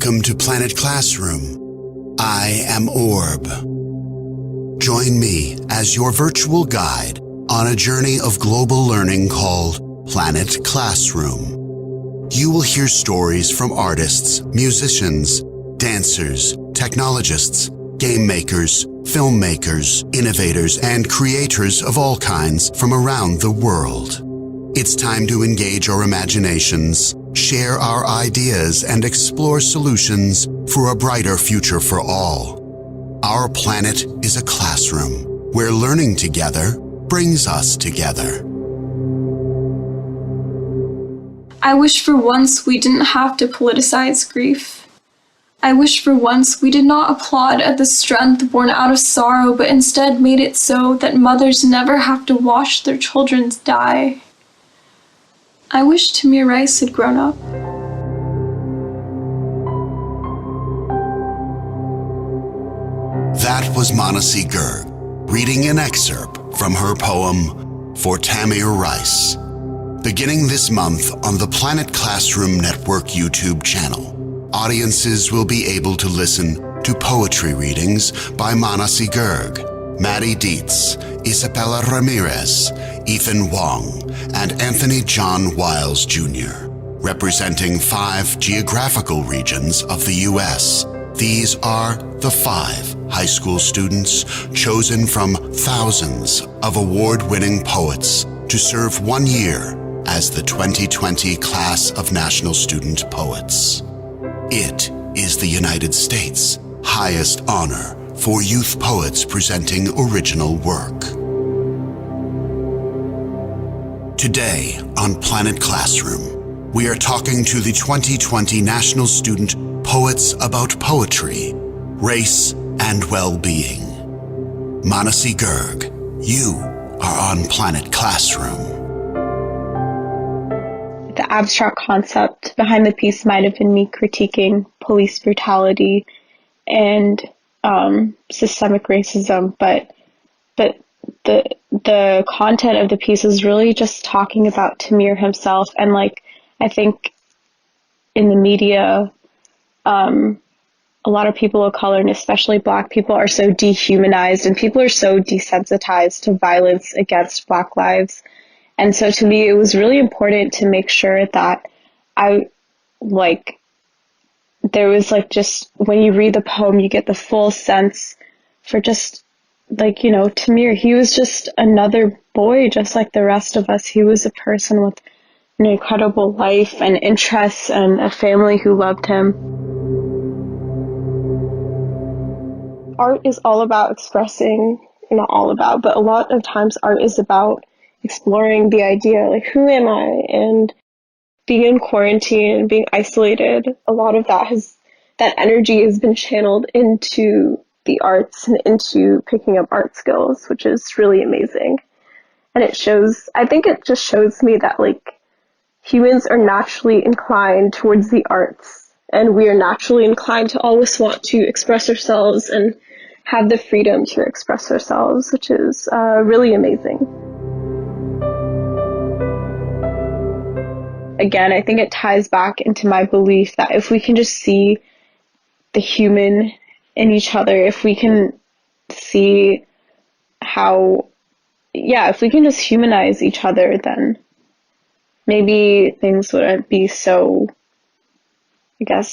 Welcome to Planet Classroom. I am Orb. Join me as your virtual guide on a journey of global learning called Planet Classroom. You will hear stories from artists, musicians, dancers, technologists, game makers, filmmakers, innovators, and creators of all kinds from around the world. It's time to engage our imaginations, share our ideas, and explore solutions for a brighter future for all. Our planet is a classroom where learning together brings us together. I wish for once we didn't have to politicize grief. I wish for once we did not applaud at the strength born out of sorrow, but instead made it so that mothers never have to watch their children die. I wish Tamir Rice had grown up. That was Manasi Gerg reading an excerpt from her poem For Tamir Rice. Beginning this month on the Planet Classroom Network YouTube channel, audiences will be able to listen to poetry readings by Manasi Gerg, Maddie Dietz, Isabella Ramirez, Ethan Wong, and Anthony John Wiles Jr., representing 5 geographical regions of the U.S. These are the 5 high school students chosen from thousands of award-winning poets to serve 1 year as the 2020 Class of National Student Poets. It is the United States' highest honor for youth poets presenting original work. Today on Planet Classroom, we are talking to the 2020 National Student Poets About Poetry, Race, and Well-Being. Manasi Gerg, you are on Planet Classroom. The abstract concept behind the piece might have been me critiquing police brutality and systemic racism, but the content of the piece is really just talking about Tamir himself. And I think in the media, a lot of people of color, and especially Black people, are so dehumanized, and people are so desensitized to violence against Black lives. And so to me, it was really important to make sure that there was just, when you read the poem, you get the full sense for just Tamir. He was just another boy, just like the rest of us. He was a person with an incredible life and interests and a family who loved him. Art is all about expressing, not all about, but a lot of times art is about exploring the idea, who am I? And being in quarantine and being isolated, a lot of that energy has been channeled into the arts and into picking up art skills, which is really amazing. And I think it just shows me that humans are naturally inclined towards the arts, and we are naturally inclined to always want to express ourselves and have the freedom to express ourselves, which is really amazing. Again, I think it ties back into my belief that if we can just see the human in each other, if we can see if we can just humanize each other, then maybe things wouldn't be so,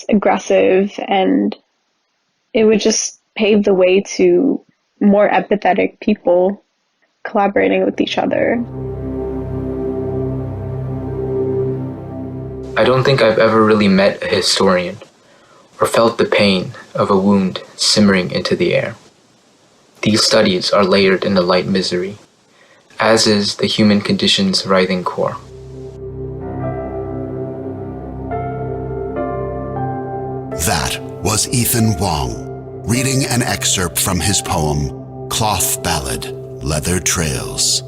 aggressive, and it would just pave the way to more empathetic people collaborating with each other. I don't think I've ever really met a historian or felt the pain of a wound simmering into the air. These studies are layered in the light misery, as is the human condition's writhing core. That was Ethan Wong reading an excerpt from his poem, Cloth Ballad, Leather Trails.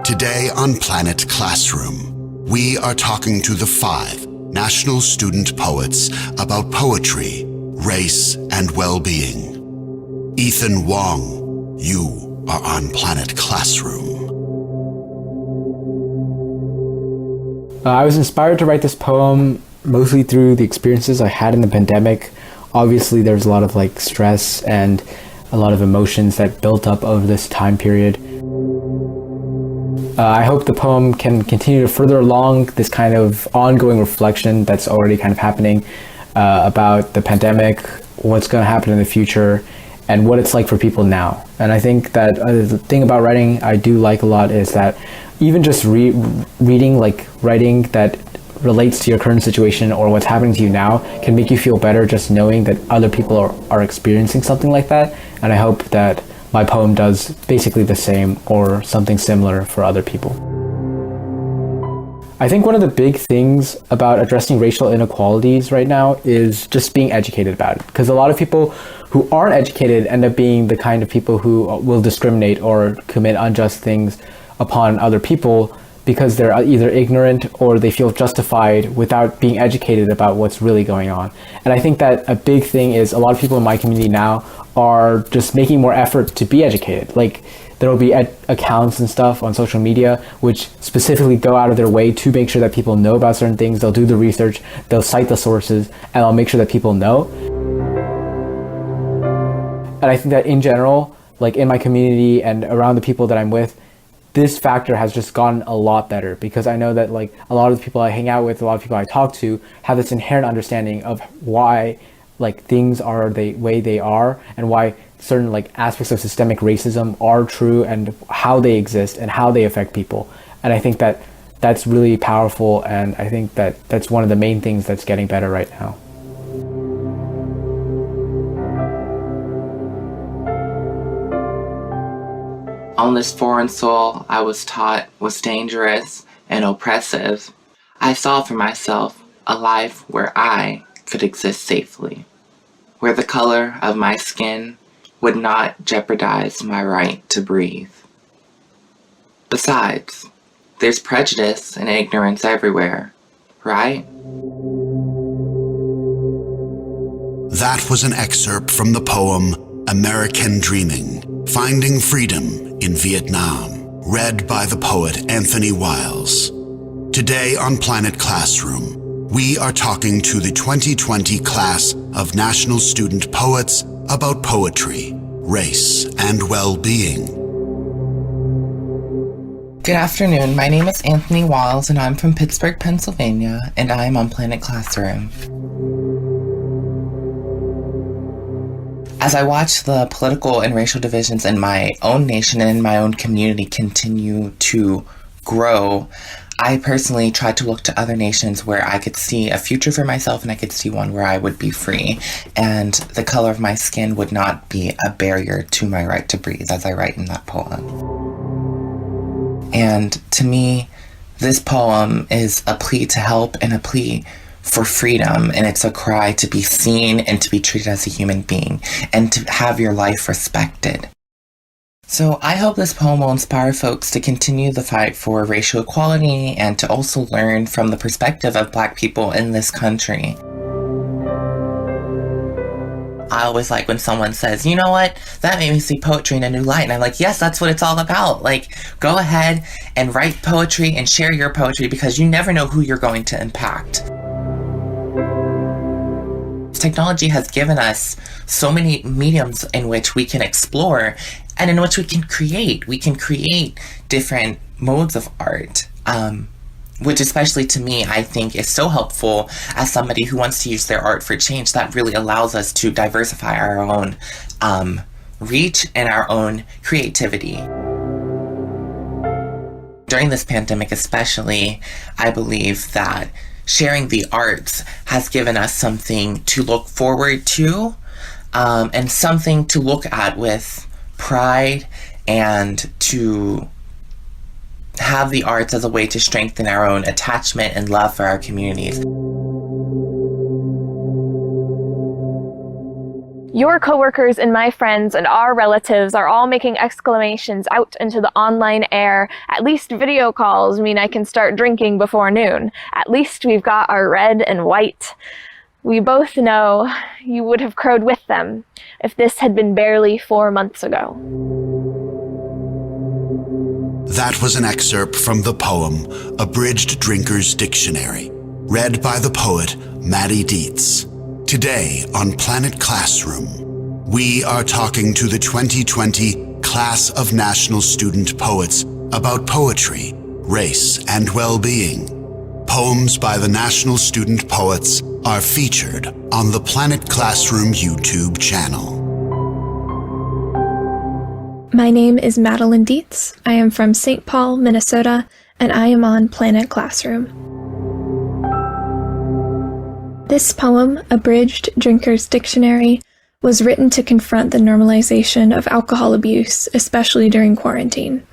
Today on Planet Classroom, we are talking to the 5 National Student Poets about poetry, race, and well-being. Ethan Wong, you are on Planet Classroom. I was inspired to write this poem mostly through the experiences I had in the pandemic. obviously there's a lot of like stress and a lot of emotions that built up over this time period. I hope the poem can continue to further along this kind of ongoing reflection that's already kind of happening about the pandemic, what's going to happen in the future, and what it's like for people now. And I think that the thing about writing I do like a lot is that even just reading, like writing that relates to your current situation or what's happening to you now can make you feel better just knowing that other people are experiencing something like that. And I hope that my poem does basically the same or something similar for other people. I think one of the big things about addressing racial inequalities right now is just being educated about it. Because a lot of people who aren't educated end up being the kind of people who will discriminate or commit unjust things upon other people because they're either ignorant or they feel justified without being educated about what's really going on. And I think that a big thing is a lot of people in my community now are just making more effort to be educated. Like there will be accounts and stuff on social media which specifically go out of their way to make sure that people know about certain things. They'll do the research, they'll cite the sources, and they'll make sure that people know. And I think that in general, like in my community and around the people that I'm with, this factor has just gotten a lot better because I know that like a lot of the people I hang out with, a lot of people I talk to have this inherent understanding of why like things are the way they are and why certain like aspects of systemic racism are true and how they exist and how they affect people. And I think that that's really powerful, and I think that that's one of the main things that's getting better right now. On this foreign soil I was taught was dangerous and oppressive, I saw for myself a life where I could exist safely, where the color of my skin would not jeopardize my right to breathe. Besides, there's prejudice and ignorance everywhere, right? That was an excerpt from the poem American Dreaming, Finding Freedom in Vietnam, read by the poet Anthony Wiles. Today on Planet Classroom, we are talking to the 2020 class of National Student Poets about poetry, race, and well-being. Good afternoon, my name is Anthony Wiles and I'm from Pittsburgh, Pennsylvania, and I am on Planet Classroom. As I watch the political and racial divisions in my own nation and in my own community continue to grow, I personally tried to look to other nations where I could see a future for myself and I could see one where I would be free and the color of my skin would not be a barrier to my right to breathe, as I write in that poem. And to me, this poem is a plea to help and a plea for freedom, and it's a cry to be seen and to be treated as a human being and to have your life respected. So I hope this poem will inspire folks to continue the fight for racial equality and to also learn from the perspective of Black people in this country. I always like when someone says, you know what, that made me see poetry in a new light. And I'm like, yes, that's what it's all about. Like, go ahead and write poetry and share your poetry because you never know who you're going to impact. Technology has given us so many mediums in which we can explore and in which we can create. We can create different modes of art, which especially to me, I think is so helpful as somebody who wants to use their art for change. That really allows us to diversify our own reach and our own creativity. During this pandemic especially, I believe that sharing the arts has given us something to look forward to and something to look at with pride and to have the arts as a way to strengthen our own attachment and love for our communities. Your coworkers and my friends and our relatives are all making exclamations out into the online air. At least video calls mean I can start drinking before noon. At least we've got our red and white. We both know you would have crowed with them if this had been barely 4 months ago. That was an excerpt from the poem Abridged Drinker's Dictionary, read by the poet Maddie Dietz. Today on Planet Classroom, we are talking to the 2020 Class of National Student Poets about poetry, race, and well-being. Poems by the National Student Poets are featured on the Planet Classroom YouTube channel. My name is Madeline Dietz. I am from St. Paul, Minnesota, and I am on Planet Classroom. This poem, Abridged Drinker's Dictionary, was written to confront the normalization of alcohol abuse, especially during quarantine.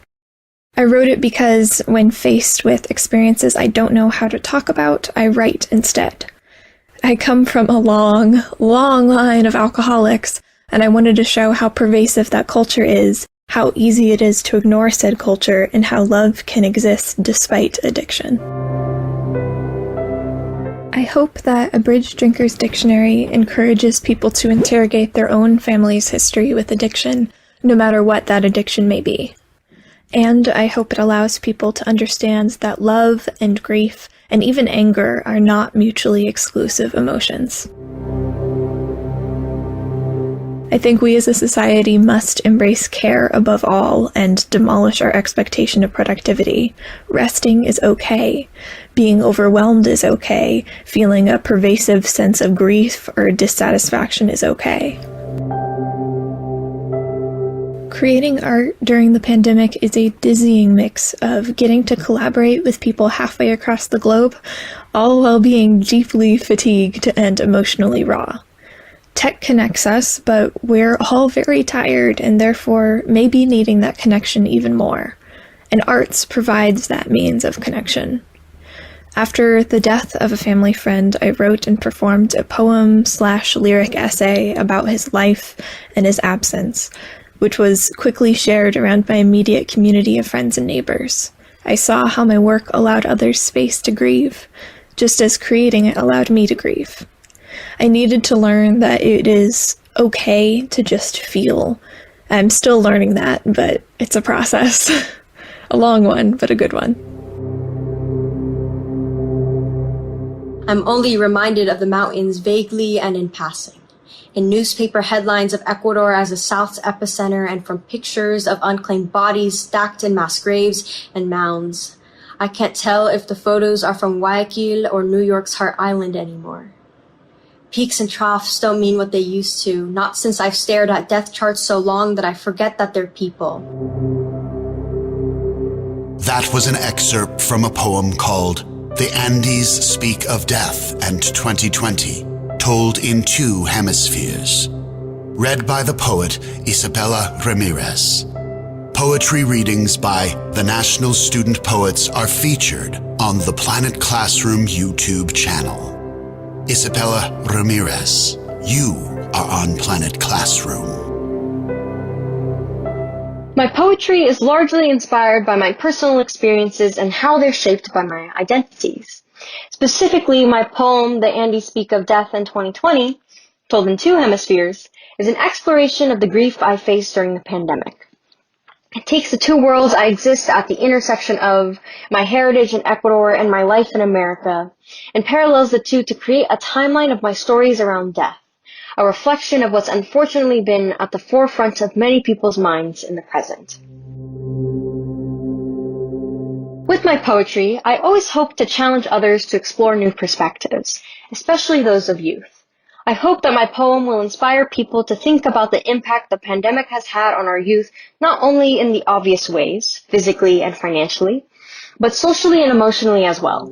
I wrote it because when faced with experiences I don't know how to talk about, I write instead. I come from a long, long line of alcoholics, and I wanted to show how pervasive that culture is, how easy it is to ignore said culture, and how love can exist despite addiction. I hope that Abridged Drinker's Dictionary encourages people to interrogate their own family's history with addiction, no matter what that addiction may be. And I hope it allows people to understand that love and grief and even anger are not mutually exclusive emotions. I think we as a society must embrace care above all and demolish our expectation of productivity. Resting is okay. Being overwhelmed is okay. Feeling a pervasive sense of grief or dissatisfaction is okay. Creating art during the pandemic is a dizzying mix of getting to collaborate with people halfway across the globe, all while being deeply fatigued and emotionally raw. Tech connects us, but we're all very tired and therefore may be needing that connection even more. And arts provides that means of connection. After the death of a family friend, I wrote and performed a poem/lyric essay about his life and his absence, which was quickly shared around my immediate community of friends and neighbors. I saw how my work allowed others space to grieve, just as creating it allowed me to grieve. I needed to learn that it is okay to just feel. I'm still learning that, but it's a process. A long one, but a good one. I'm only reminded of the mountains vaguely and in passing, in newspaper headlines of Ecuador as the South's epicenter and from pictures of unclaimed bodies stacked in mass graves and mounds. I can't tell if the photos are from Guayaquil or New York's Heart Island anymore. Peaks and troughs don't mean what they used to, not since I've stared at death charts so long that I forget that they're people. That was an excerpt from a poem called The Andes Speak of Death and 2020, told in two hemispheres. Read by the poet Isabella Ramirez. Poetry readings by the National Student Poets are featured on the Planet Classroom YouTube channel. Isabella Ramirez, you are on Planet Classroom. My poetry is largely inspired by my personal experiences and how they're shaped by my identities. Specifically, my poem, The Andes Speak of Death in 2020, told in two hemispheres, is an exploration of the grief I faced during the pandemic. It takes the two worlds I exist at the intersection of, my heritage in Ecuador and my life in America, and parallels the two to create a timeline of my stories around death, a reflection of what's unfortunately been at the forefront of many people's minds in the present. With my poetry, I always hope to challenge others to explore new perspectives, especially those of youth. I hope that my poem will inspire people to think about the impact the pandemic has had on our youth, not only in the obvious ways, physically and financially, but socially and emotionally as well.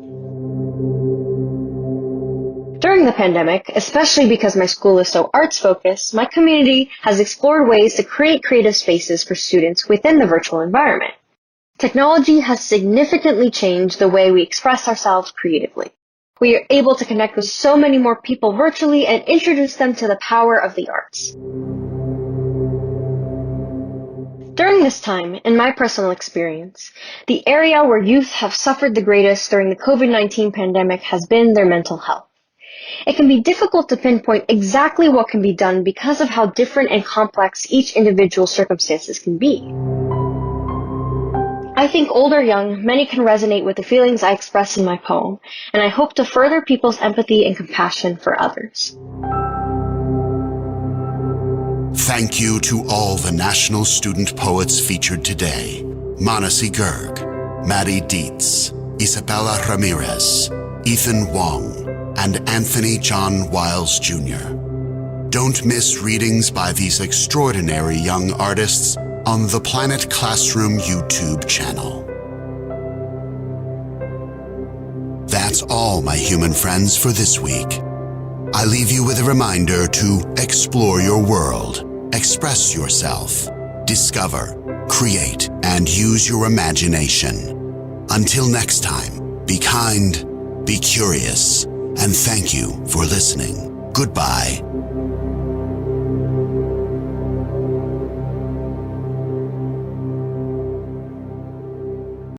During the pandemic, especially because my school is so arts-focused, my community has explored ways to create creative spaces for students within the virtual environment. Technology has significantly changed the way we express ourselves creatively. We are able to connect with so many more people virtually and introduce them to the power of the arts. During this time, in my personal experience, the area where youth have suffered the greatest during the COVID-19 pandemic has been their mental health. It can be difficult to pinpoint exactly what can be done because of how different and complex each individual's circumstances can be. I think old or young, many can resonate with the feelings I express in my poem, and I hope to further people's empathy and compassion for others. Thank you to all the national student poets featured today: Manasi Gerg, Maddie Dietz, Isabella Ramirez, Ethan Wong, and Anthony John Wiles Jr. Don't miss readings by these extraordinary young artists on the Planet Classroom YouTube channel. That's all, my human friends, for this week. I leave you with a reminder to explore your world, express yourself, discover, create, and use your imagination. Until next time, be kind, be curious, and thank you for listening. Goodbye.